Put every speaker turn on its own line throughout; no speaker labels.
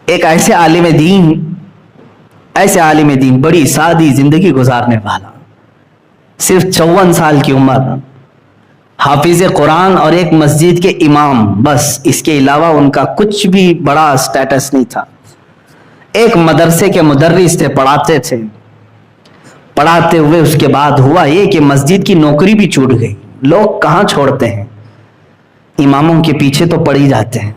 ایک ایسے عالم دین بڑی سادی زندگی گزارنے والا، صرف 54 سال کی عمر، حافظ قرآن اور ایک مسجد کے امام، بس اس کے علاوہ ان کا کچھ بھی بڑا سٹیٹس نہیں تھا۔ ایک مدرسے کے مدرس تھے، پڑھاتے تھے، پڑھاتے ہوئے اس کے بعد ہوا یہ کہ مسجد کی نوکری بھی چھوٹ گئی۔ لوگ کہاں چھوڑتے ہیں، اماموں کے پیچھے تو پڑ ہی جاتے ہیں۔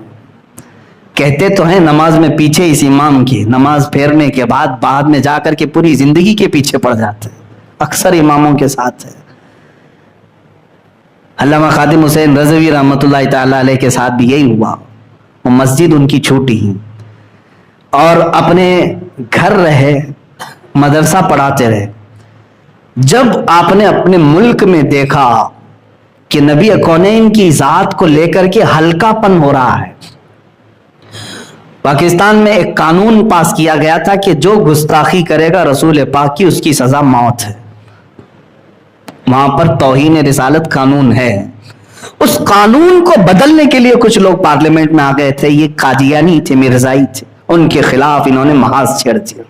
کہتے تو ہیں نماز میں پیچھے اس امام کی، نماز پھیرنے کے بعد میں جا کر کے پوری زندگی کے پیچھے پڑ جاتے ہیں۔ اکثر اماموں کے ساتھ ہے۔ علامہ خادم حسین رضوی رحمۃ اللہ تعالی علیہ کے ساتھ بھی یہی ہوا۔ وہ مسجد ان کی چھوٹی ہی اور اپنے گھر رہے، مدرسہ پڑھاتے رہے۔ جب آپ نے اپنے ملک میں دیکھا کہ نبی کونین کی ذات کو لے کر کے ہلکا پن ہو رہا ہے، پاکستان میں ایک قانون پاس کیا گیا تھا کہ جو گستاخی کرے گا رسول پاک کی، اس کی سزا موت ہے۔ وہاں پر توہین رسالت قانون ہے۔ اس قانون کو بدلنے کے لیے کچھ لوگ پارلیمنٹ میں آ گئے تھے، یہ قادیانی تھے، مرزائی تھے، ان کے خلاف انہوں نے محاذ چھیڑ دیا۔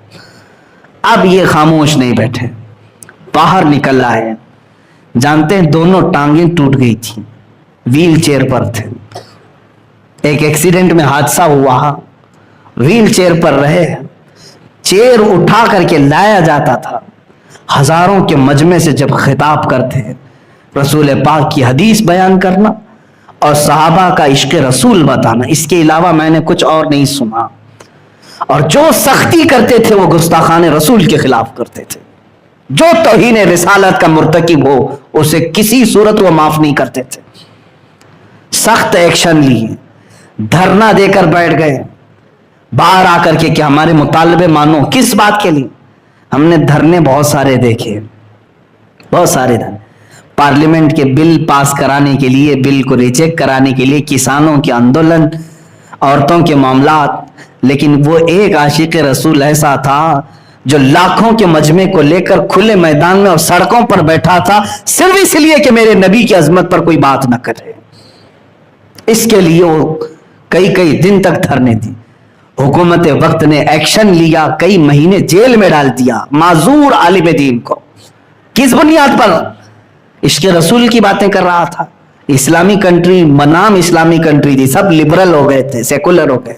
اب یہ خاموش نہیں بیٹھے، باہر نکل آئے۔ جانتے ہیں دونوں ٹانگیں ٹوٹ گئی تھیں، ویل چیئر پر تھے۔ ایک ایکسیڈنٹ میں حادثہ ہوا، ویل چیئر پر رہے، چیئر اٹھا کر کے لایا جاتا تھا۔ ہزاروں کے مجمع سے جب خطاب کرتے ہیں، رسول پاک کی حدیث بیان کرنا اور صحابہ کا عشق رسول بتانا، اس کے علاوہ میں نے کچھ اور نہیں سنا۔ اور جو سختی کرتے تھے وہ گستاخان رسول کے خلاف کرتے تھے۔ جو توہین رسالت کا مرتکب ہو اسے کسی صورت وہ معاف نہیں کرتے تھے۔ سخت ایکشن لیے، دھرنا دے کر بیٹھ گئے، باہر آ کر کے کہ ہمارے مطالبے مانو۔ کس بات کے لیے؟ ہم نے دھرنے بہت سارے دیکھے، بہت سارے دھرنے، پارلیمنٹ کے بل پاس کرانے کے لیے، بل کو ریجیکٹ کرانے کے لیے، کسانوں کے آندولن، عورتوں کے معاملات۔ لیکن وہ ایک عاشق رسول ایسا تھا جو لاکھوں کے مجمع کو لے کر کھلے میدان میں اور سڑکوں پر بیٹھا تھا، صرف اس لیے کہ میرے نبی کی عظمت پر کوئی بات نہ کرے۔ اس کے لیے وہ کئی دن تک دھرنے دی۔ حکومت وقت نے ایکشن لیا، کئی مہینے جیل میں ڈال دیا معذور عالم دین کو۔ کس بنیاد پر؟ عشق رسول کی باتیں کر رہا تھا۔ اسلامی کنٹری، بنام اسلامی کنٹری تھی، سب لبرل ہو گئے تھے، سیکولر ہو گئے۔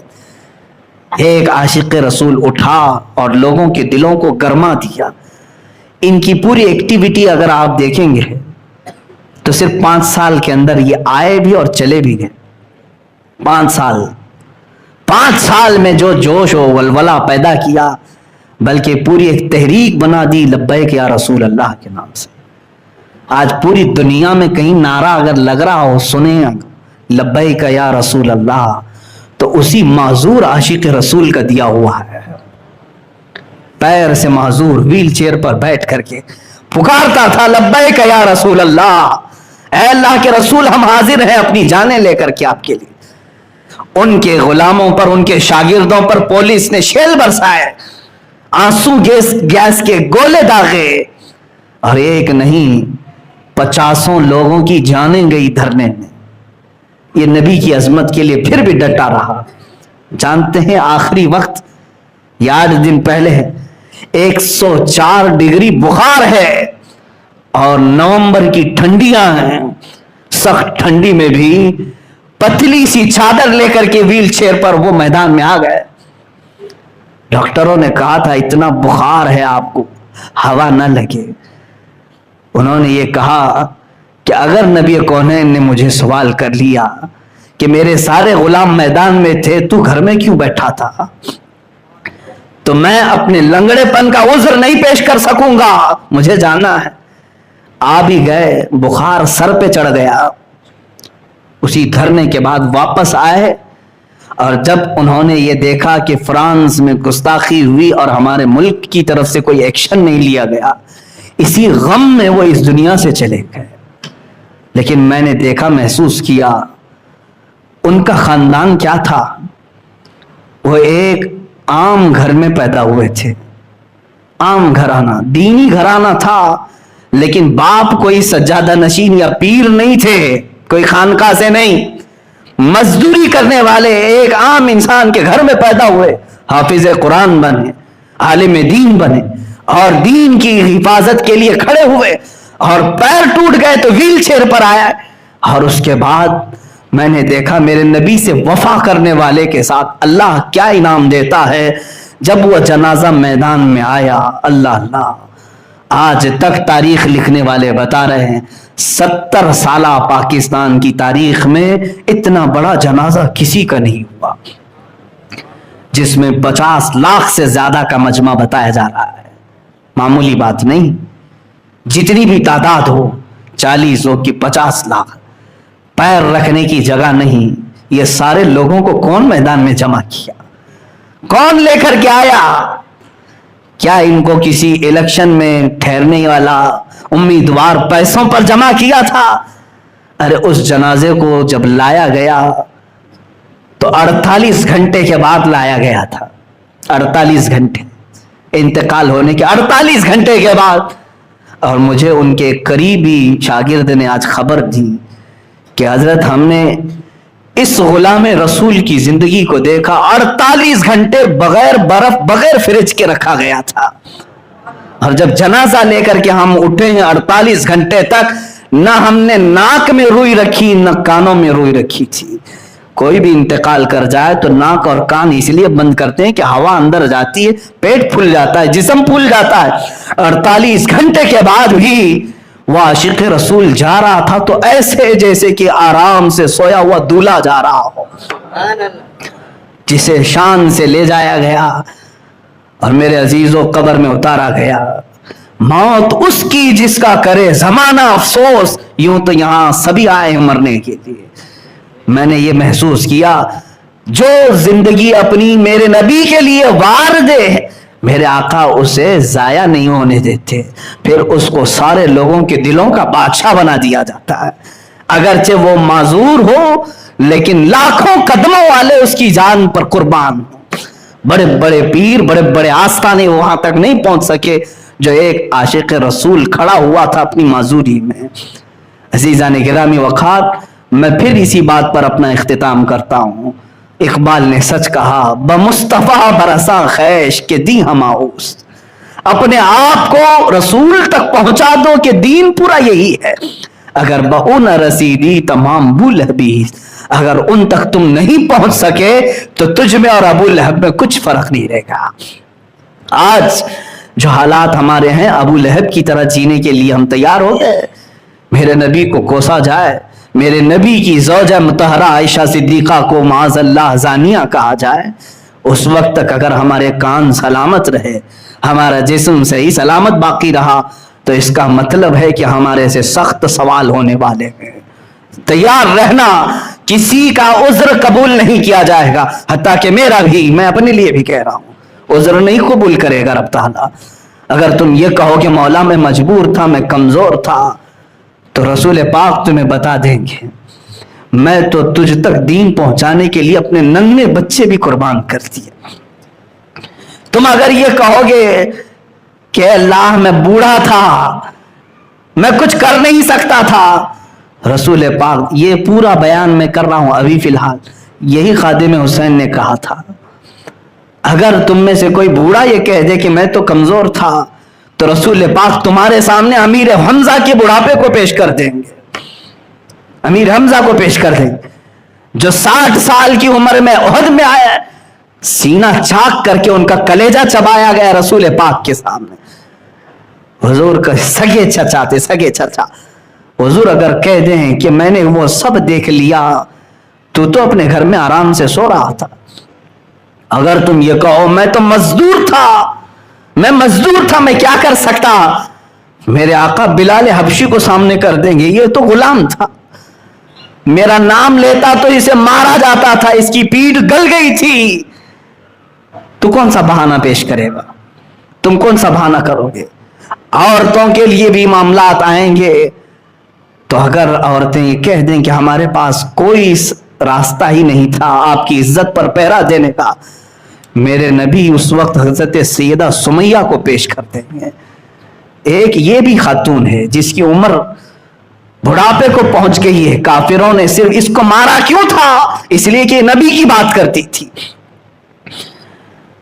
ایک عاشق رسول اٹھا اور لوگوں کے دلوں کو گرما دیا۔ ان کی پوری ایکٹیویٹی اگر آپ دیکھیں گے تو صرف 5 سال کے اندر یہ آئے بھی اور چلے بھی گئے۔ 5 سال میں جو جوش و ولولہ پیدا کیا، بلکہ پوری ایک تحریک بنا دی لبیک یا رسول اللہ کے نام سے۔ آج پوری دنیا میں کہیں نعرہ اگر لگ رہا ہو، سنیں لبیک یا رسول اللہ، تو اسی معذور عاشق رسول کا دیا ہوا ہے۔ پیر سے معذور ویل چیئر پر بیٹھ کر کے پکارتا تھا لبیک یا رسول اللہ، اے اللہ کے رسول ہم حاضر ہیں اپنی جانیں لے کر کے آپ کے لیے۔ ان کے غلاموں پر، ان کے شاگردوں پر پولیس نے شیل برسائے، آنسو گیس کے گولے داغے، اور ایک نہیں 50 لوگوں کی جانیں گئی دھرنے میں۔ یہ نبی کی عظمت کے لیے پھر بھی ڈٹا رہا۔ جانتے ہیں آخری وقت، 8 دن پہلے 104 ڈگری بخار ہے اور نومبر کی ٹھنڈیاں ہیں، سخت ٹھنڈی میں بھی پتلی سی چادر لے کر کے ویل چیئر پر وہ میدان میں آ گئے۔ ڈاکٹروں نے کہا تھا اتنا بخار ہے آپ کو ہوا نہ لگے۔ انہوں نے یہ کہا کہ اگر نبی کونین نے مجھے سوال کر لیا کہ میرے سارے غلام میدان میں تھے، تو گھر میں کیوں بیٹھا تھا، تو میں اپنے لنگڑے پن کا عذر نہیں پیش کر سکوں گا، مجھے جانا ہے۔ آ بھی گئے، بخار سر پہ چڑھ گیا۔ اسی دھرنے کے بعد واپس آئے، اور جب انہوں نے یہ دیکھا کہ فرانس میں گستاخی ہوئی اور ہمارے ملک کی طرف سے کوئی ایکشن نہیں لیا گیا، اسی غم میں وہ اس دنیا سے چلے گئے۔ لیکن میں نے دیکھا، محسوس کیا، ان کا خاندان کیا تھا؟ وہ ایک عام گھر میں پیدا ہوئے تھے، عام گھرانہ، دینی گھرانہ تھا، لیکن باپ کوئی سجادہ نشین یا پیر نہیں تھے، کوئی خانقاہ سے نہیں، مزدوری کرنے والے ایک عام انسان کے گھر میں پیدا ہوئے، حافظ قرآن بنے, عالم دین بنے, اور دین کی حفاظت کے لیے کھڑے ہوئے, اور پیر ٹوٹ گئے تو ویل چیئر پر آیا. اور اس کے بعد میں نے دیکھا میرے نبی سے وفا کرنے والے کے ساتھ اللہ کیا انعام دیتا ہے. جب وہ جنازہ میدان میں آیا, اللہ اللہ, آج تک تاریخ لکھنے والے بتا رہے ہیں 70 سالہ پاکستان کی تاریخ میں اتنا بڑا جنازہ کسی کا نہیں ہوا, جس میں 50 لاکھ سے زیادہ کا مجمع بتایا جا رہا ہے. معمولی بات نہیں, جتنی بھی تعداد ہو, 40 ہو کہ 50 لاکھ, پیر رکھنے کی جگہ نہیں. یہ سارے لوگوں کو کون میدان میں جمع کیا, کون لے کر کے آیا؟ کیا ان کو کسی الیکشن میں ٹھہرنے والا امیدوار پیسوں پر جمع کیا تھا؟ ارے اس جنازے کو جب لایا گیا تو 48 گھنٹے کے بعد لایا گیا تھا. 48 گھنٹے انتقال ہونے کے 48 گھنٹے کے بعد. اور مجھے ان کے قریبی شاگرد نے آج خبر دی کہ حضرت ہم نے اس غلام رسول کی زندگی کو دیکھا, 48 گھنٹے بغیر برف بغیر فریج کے رکھا گیا تھا, اور جب جنازہ لے کر کے ہم اٹھے ہیں 48 گھنٹے تک نہ ہم نے ناک میں روئی رکھی نہ کانوں میں روئی رکھی تھی. کوئی بھی انتقال کر جائے تو ناک اور کان اس لیے بند کرتے ہیں کہ ہوا اندر جاتی ہے, پیٹ پھول جاتا ہے, جسم پھول جاتا ہے. 48 گھنٹے کے بعد بھی وہ عاشق رسول جا رہا تھا تو ایسے جیسے کہ آرام سے سویا ہوا دولہا جا رہا ہو, جسے شان سے لے جایا گیا اور میرے عزیزوں قبر میں اتارا گیا. موت اس کی جس کا کرے زمانہ افسوس, یوں تو یہاں سبھی آئے ہیں مرنے کے لیے. میں نے یہ محسوس کیا جو زندگی اپنی میرے نبی کے لیے وار دے, میرے آقا اسے ضائع نہیں ہونے دیتے, پھر اس کو سارے لوگوں کے دلوں کا بادشاہ بنا دیا جاتا ہے. اگرچہ وہ معذور ہو لیکن لاکھوں قدموں والے اس کی جان پر قربان ہوں. بڑے بڑے پیر, بڑے بڑے آستانے وہاں تک نہیں پہنچ سکے جو ایک عاشق رسول کھڑا ہوا تھا اپنی معذوری میں. عزیزان گرامی وقار, میں پھر اسی بات پر اپنا اختتام کرتا ہوں. اقبال نے سچ کہا, بمصطفیٰ برساں خیش کے دی ہماؤس. اپنے آپ کو رسول تک پہنچا دو کہ دین پورا یہی ہے. اگر بہو نہ رسیدی تمام ابو لہبی, اگر ان تک تم نہیں پہنچ سکے تو تجھ میں اور ابو لہب میں کچھ فرق نہیں رہے گا. آج جو حالات ہمارے ہیں ابو لہب کی طرح جینے کے لیے ہم تیار ہو گئے. میرے نبی کو کوسا جائے, میرے نبی کی زوجہ مطہرہ عائشہ صدیقہ کو معاذ اللہ زانیہ کہا جائے, اس وقت تک اگر ہمارے کان سلامت رہے, ہمارا جسم صحیح سلامت باقی رہا, تو اس کا مطلب ہے کہ ہمارے سے سخت سوال ہونے والے ہیں. تیار رہنا, کسی کا عذر قبول نہیں کیا جائے گا, حتیٰ کہ میرا بھی, میں اپنے لیے بھی کہہ رہا ہوں, عذر نہیں قبول کرے گا رب تعالیٰ. اگر تم یہ کہو کہ مولا میں مجبور تھا, میں کمزور تھا, تو رسول پاک تمہیں بتا دیں گے میں تو تجھ تک دین پہنچانے کے لیے اپنے ننھے بچے بھی قربان کر دیے. تم اگر یہ کہو گے کہ اللہ میں بوڑھا تھا, میں کچھ کر نہیں سکتا تھا, رسول پاک یہ پورا بیان میں کر رہا ہوں ابھی فی الحال, یہی خادم حسین نے کہا تھا. اگر تم میں سے کوئی بوڑھا یہ کہہ دے کہ میں تو کمزور تھا, تو رسول پاک تمہارے سامنے امیر حمزہ کے بڑھاپے کو پیش کر دیں گے. امیر حمزہ کو پیش کر دیں گے جو 60 سال کی عمر میں احد میں آیا, سینہ چاک کر کے ان کا کلیجہ چبایا گیا رسول پاک کے سامنے. حضور کا سگے چچا تھے, سگے چچا. حضور اگر کہہ دیں کہ میں نے وہ سب دیکھ لیا, تو اپنے گھر میں آرام سے سو رہا تھا. اگر تم یہ کہو میں تو مزدور تھا, میں کیا کر سکتا, میرے آقا بلال حبشی کو سامنے کر دیں گے, یہ تو غلام تھا, میرا نام لیتا تو اسے مارا جاتا تھا, اس کی پیٹھ گل گئی تھی. تو کون سا بہانہ پیش کرے گا, تم کون سا بہانہ کرو گے؟ عورتوں کے لیے بھی معاملات آئیں گے, تو اگر عورتیں یہ کہہ دیں کہ ہمارے پاس کوئی راستہ ہی نہیں تھا آپ کی عزت پر پہرا دینے کا, میرے نبی اس وقت حضرت سیدہ سمیہ کو پیش کرتے ہیں. ایک یہ بھی خاتون ہے جس کی عمر بڑھاپے کو پہنچ گئی ہے, کافروں نے صرف اس کو مارا کیوں تھا؟ اس لیے کہ نبی کی بات کرتی تھی.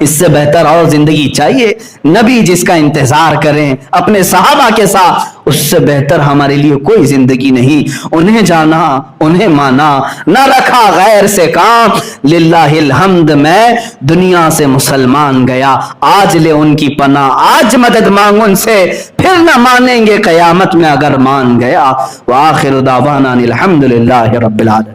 اس سے بہتر اور زندگی چاہیے؟ نبی جس کا انتظار کریں اپنے صحابہ کے ساتھ، اس سے بہتر ہمارے لیے کوئی زندگی نہیں۔ انہیں جانا، انہیں مانا، نہ رکھا غیر سے کام، للہ الحمد میں دنیا سے مسلمان گیا، آج لے ان کی پناہ، آج مدد مانگ ان سے، پھر نہ مانیں گے قیامت میں اگر مان گیا۔ وآخر دعوانا الحمد للہ رب العالمین۔